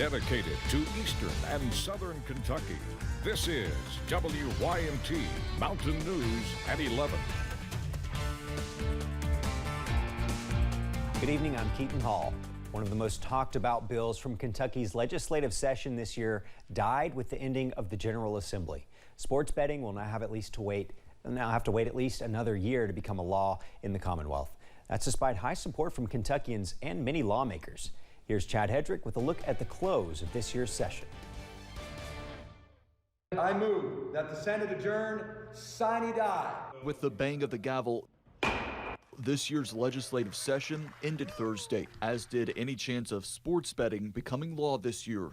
dedicated to Eastern and Southern Kentucky. This is WYMT Mountain News at 11. Good evening, I'm Keaton Hall. One of the most talked about bills from Kentucky's legislative session this year died with the ending of the General Assembly. Sports betting will now have to wait at least another year to become a law in the Commonwealth. That's despite high support from Kentuckians and many lawmakers. Here's Chad Hedrick with a look at the close of this year's session. I move that the Senate adjourn sine die. With the bang of the gavel, this year's legislative session ended Thursday, as did any chance of sports betting becoming law this year.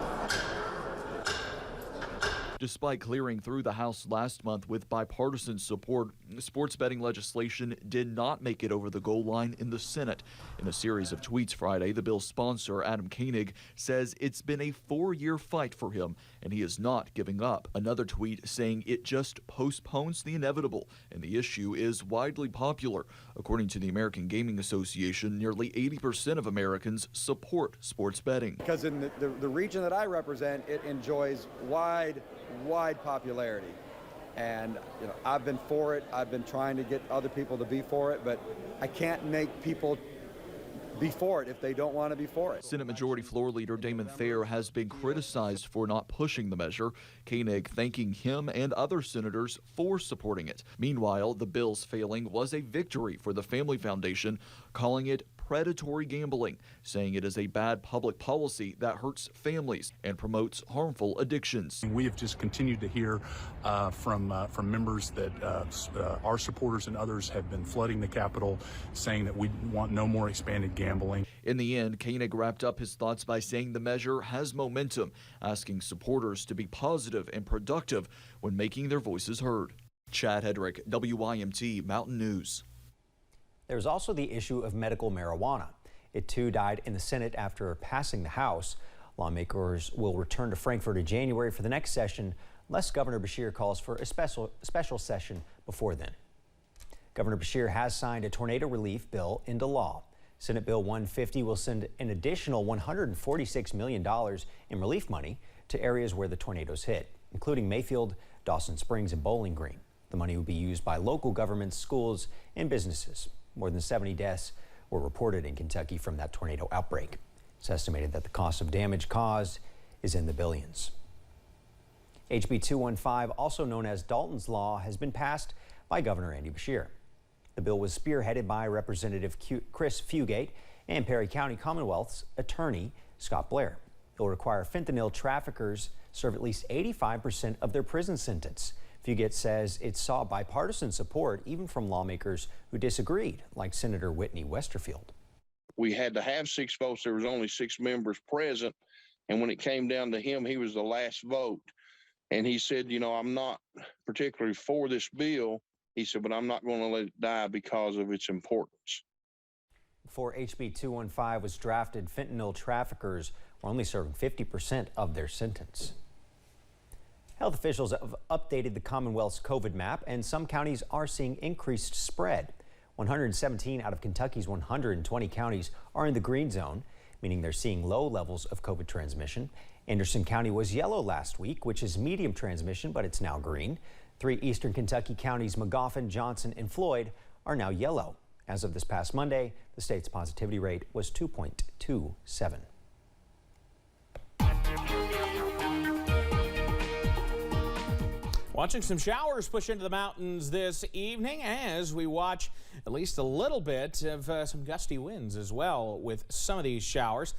Despite clearing through the House last month with bipartisan support, sports betting legislation did not make it over the goal line in the Senate. In a series of tweets Friday, the bill's sponsor, Adam Koenig, says it's been a 4-year fight for him, and he is not giving up. Another tweet saying it just postpones the inevitable, and the issue is widely popular. According to the American Gaming Association, nearly 80% of Americans support sports betting. Because in the region that I represent, it enjoys wide popularity. And I've been for it. I've been trying to get other people to be for it, but I can't make people be for it if they don't want to be for it. Senate Majority Floor Leader Damon Thayer has been criticized for not pushing the measure, Koenig thanking him and other senators for supporting it. Meanwhile, the bill's failing was a victory for the Family Foundation, calling it predatory gambling, saying it is a bad public policy that hurts families and promotes harmful addictions. We have just continued to hear from members that our supporters and others have been flooding the Capitol, saying that we want no more expanded gambling. In the end, Koenig wrapped up his thoughts by saying the measure has momentum, asking supporters to be positive and productive when making their voices heard. Chad Hedrick, WYMT Mountain News. There's also the issue of medical marijuana. It too died in the Senate after passing the House. Lawmakers will return to Frankfort in January for the next session, unless Governor Beshear calls for a special session before then. Governor Beshear has signed a tornado relief bill into law. Senate Bill 150 will send an additional $146 million in relief money to areas where the tornadoes hit, including Mayfield, Dawson Springs, and Bowling Green. The money will be used by local governments, schools, and businesses. More than 70 deaths were reported in Kentucky from that tornado outbreak. It's estimated that the cost of damage caused is in the billions. HB 215, also known as Dalton's Law, has been passed by Governor Andy Beshear. The bill was spearheaded by Representative Chris Fugate and Perry County Commonwealth's attorney, Scott Blair. It will require fentanyl traffickers serve at least 85% of their prison sentence. Fugate says it saw bipartisan support even from lawmakers who disagreed, like Senator Whitney Westerfield. We had to have 6 votes. There was only 6 members present. And when it came down to him, he was the last vote. And he said, I'm not particularly for this bill. He said, but I'm not going to let it die because of its importance. Before HB 215 was drafted, fentanyl traffickers were only serving 50% of their sentence. Health officials have updated the Commonwealth's COVID map, and some counties are seeing increased spread. 117 out of Kentucky's 120 counties are in the green zone, meaning they're seeing low levels of COVID transmission. Anderson County was yellow last week, which is medium transmission, but it's now green. 3 eastern Kentucky counties, Magoffin, Johnson, and Floyd, are now yellow. As of this past Monday, the state's positivity rate was 2.27. Watching some showers push into the mountains this evening as we watch at least a little bit of some gusty winds as well with some of these showers.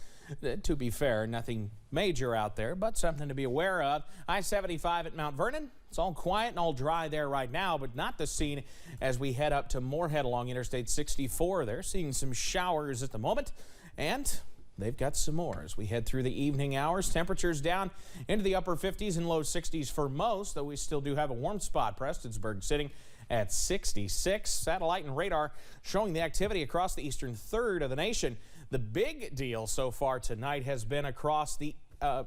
To be fair, nothing major out there, but something to be aware of. I-75 at Mount Vernon. It's all quiet and all dry there right now, but not the scene as we head up to Moorhead along Interstate 64. They're seeing some showers at the moment, and they've got some more as we head through the evening hours. Temperatures down into the upper 50s and low 60s for most, though we still do have a warm spot. Prestonsburg sitting at 66. Satellite and radar showing the activity across the eastern third of the nation. The big deal so far tonight has been across the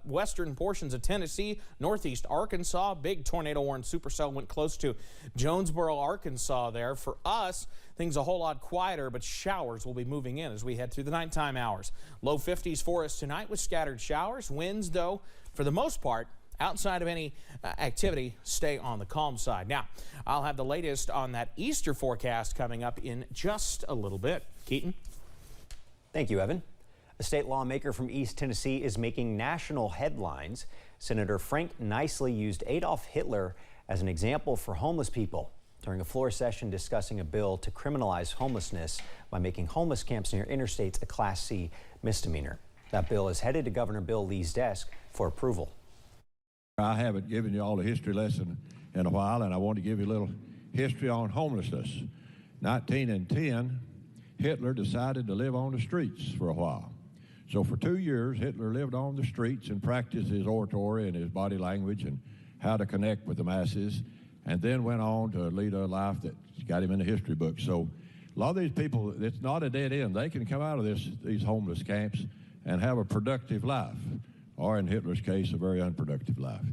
western portions of Tennessee, northeast Arkansas. Big tornado-warned supercell went close to Jonesboro, Arkansas there. For us, things a whole lot quieter, but showers will be moving in as we head through the nighttime hours. Low 50s for us tonight with scattered showers. Winds, though, for the most part, outside of any activity, stay on the calm side. Now, I'll have the latest on that Easter forecast coming up in just a little bit. Keaton? Thank you, Evan. A state lawmaker from East Tennessee is making national headlines. Senator Frank Nicely used Adolf Hitler as an example for homeless people during a floor session discussing a bill to criminalize homelessness by making homeless camps near interstates a Class C misdemeanor. That bill is headed to Governor Bill Lee's desk for approval. I haven't given you all a history lesson in a while, and I want to give you a little history on homelessness. 1910, Hitler decided to live on the streets for a while. So for 2 years, Hitler lived on the streets and practiced his oratory and his body language and how to connect with the masses, and then went on to lead a life that got him in the history books. So a lot of these people, it's not a dead end. They can come out of these homeless camps and have a productive life, or in Hitler's case, a very unproductive life.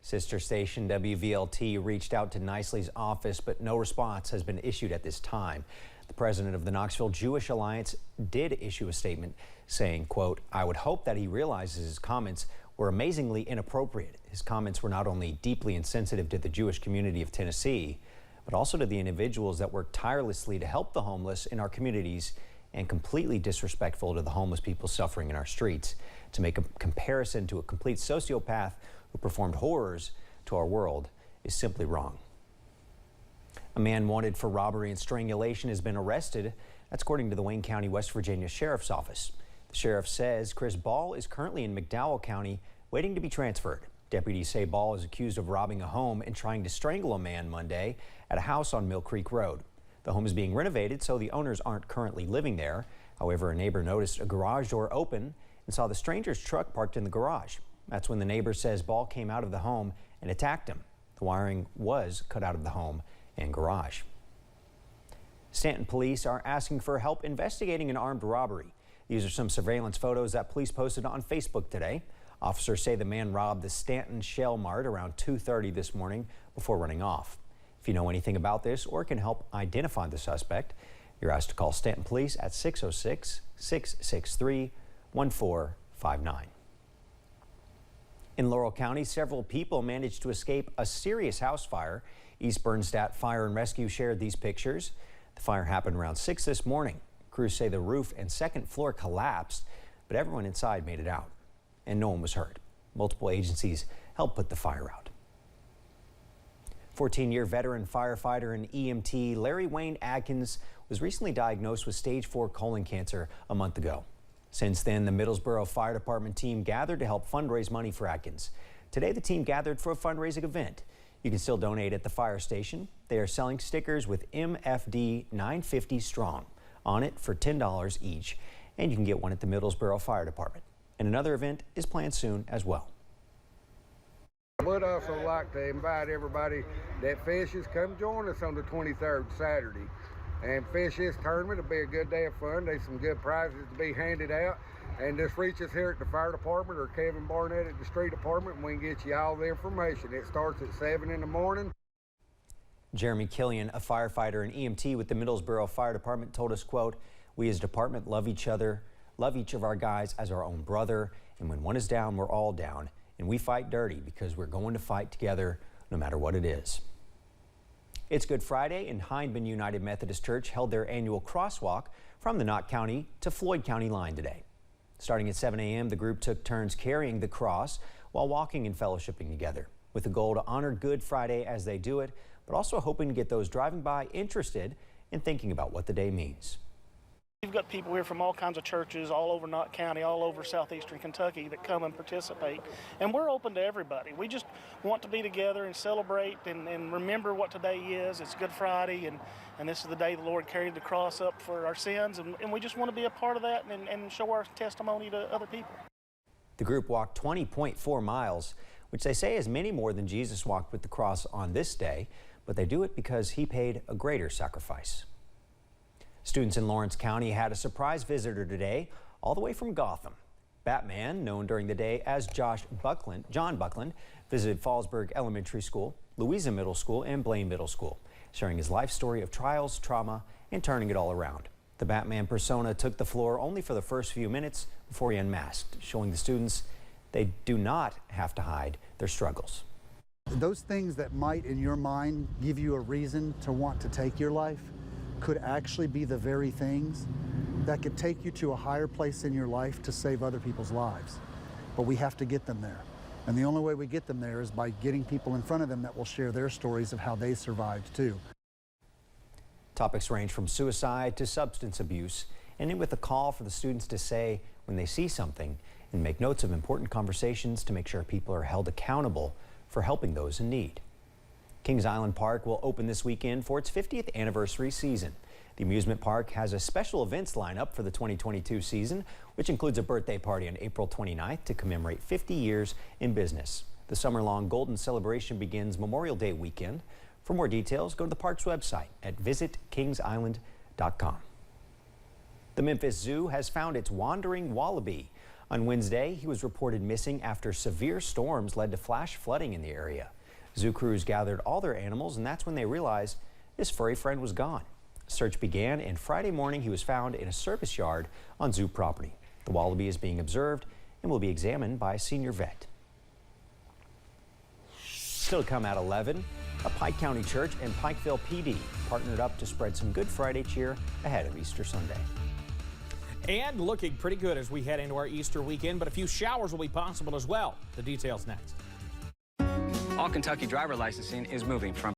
Sister station WVLT reached out to Nicely's office, but no response has been issued at this time. The president of the Knoxville Jewish Alliance did issue a statement saying, quote, "I would hope that he realizes his comments were amazingly inappropriate. His comments were not only deeply insensitive to the Jewish community of Tennessee, but also to the individuals that work tirelessly to help the homeless in our communities and completely disrespectful to the homeless people suffering in our streets. To make a comparison to a complete sociopath who performed horrors to our world is simply wrong." A man wanted for robbery and strangulation has been arrested. That's according to the Wayne County, West Virginia Sheriff's Office. The sheriff says Chris Ball is currently in McDowell County waiting to be transferred. Deputies say Ball is accused of robbing a home and trying to strangle a man Monday at a house on Mill Creek Road. The home is being renovated, so the owners aren't currently living there. However, a neighbor noticed a garage door open and saw the stranger's truck parked in the garage. That's when the neighbor says Ball came out of the home and attacked him. The wiring was cut out of the home and garage. Stanton police are asking for help investigating an armed robbery. These are some surveillance photos that police posted on Facebook today. Officers say the man robbed the Stanton Shell Mart around 2:30 this morning before running off. If you know anything about this or can help identify the suspect, you're asked to call Stanton Police at 606-663-1459. In Laurel County, several people managed to escape a serious house fire. East Bernstadt Fire and Rescue shared these pictures. The fire happened around 6 this morning. Crews say the roof and second floor collapsed, but everyone inside made it out, and no one was hurt. Multiple agencies helped put the fire out. 14-year veteran firefighter and EMT Larry Wayne Adkins was recently diagnosed with stage 4 colon cancer a month ago. Since then, the Middlesboro Fire Department team gathered to help fundraise money for Adkins. Today, the team gathered for a fundraising event. You can still donate at the fire station. They are selling stickers with MFD 950 Strong on it for $10 each, and you can get one at the Middlesboro Fire Department. And another event is planned soon as well. I would also like to invite everybody that fishes, come join us on the 23rd Saturday. And fish this tournament. It'll be a good day of fun. There's some good prizes to be handed out. And just reach us here at the fire department or Kevin Barnett at the street department, and we can get you all the information. It starts at 7 in the morning. Jeremy Killian, a firefighter and EMT with the Middlesboro Fire Department, told us, quote, "We as a department love each other, love each of our guys as our own brother, and when one is down, we're all down, and we fight dirty because we're going to fight together no matter what it is." It's Good Friday, and Hindman United Methodist Church held their annual crosswalk from the Knott County to Floyd County line today. Starting at 7 a.m., the group took turns carrying the cross while walking and fellowshipping together, with the goal to honor Good Friday as they do it, but also hoping to get those driving by interested in thinking about what the day means. We've got people here from all kinds of churches all over Knott County, all over southeastern Kentucky that come and participate, and we're open to everybody. We just want to be together and celebrate and remember what today is. It's Good Friday, and this is the day the Lord carried the cross up for our sins, and we just want to be a part of that and show our testimony to other people. The group walked 20.4 miles, which they say is many more than Jesus walked with the cross on this day, but they do it because he paid a greater sacrifice. Students in Lawrence County had a surprise visitor today, all the way from Gotham. Batman, known during the day as John Buckland, visited Fallsburg Elementary School, Louisa Middle School, and Blaine Middle School, sharing his life story of trials, trauma, and turning it all around. The Batman persona took the floor only for the first few minutes before he unmasked, showing the students they do not have to hide their struggles. Those things that might, in your mind, give you a reason to want to take your life could actually be the very things that could take you to a higher place in your life to save other people's lives. But we have to get them there. And the only way we get them there is by getting people in front of them that will share their stories of how they survived too. Topics range from suicide to substance abuse, ending with a call for the students to say when they see something and make notes of important conversations to make sure people are held accountable for helping those in need. Kings Island Park will open this weekend for its 50th anniversary season. The amusement park has a special events lineup for the 2022 season, which includes a birthday party on April 29th to commemorate 50 years in business. The summer-long Golden Celebration begins Memorial Day weekend. For more details, go to the park's website at visitkingsisland.com. The Memphis Zoo has found its wandering wallaby. On Wednesday, he was reported missing after severe storms led to flash flooding in the area. Zoo crews gathered all their animals, and that's when they realized his furry friend was gone. Search began, and Friday morning he was found in a service yard on zoo property. The wallaby is being observed and will be examined by a senior vet. Still to come at 11, a Pike County church and Pikeville PD partnered up to spread some Good Friday cheer ahead of Easter Sunday. And looking pretty good as we head into our Easter weekend, but a few showers will be possible as well. The details next. All Kentucky driver licensing is moving from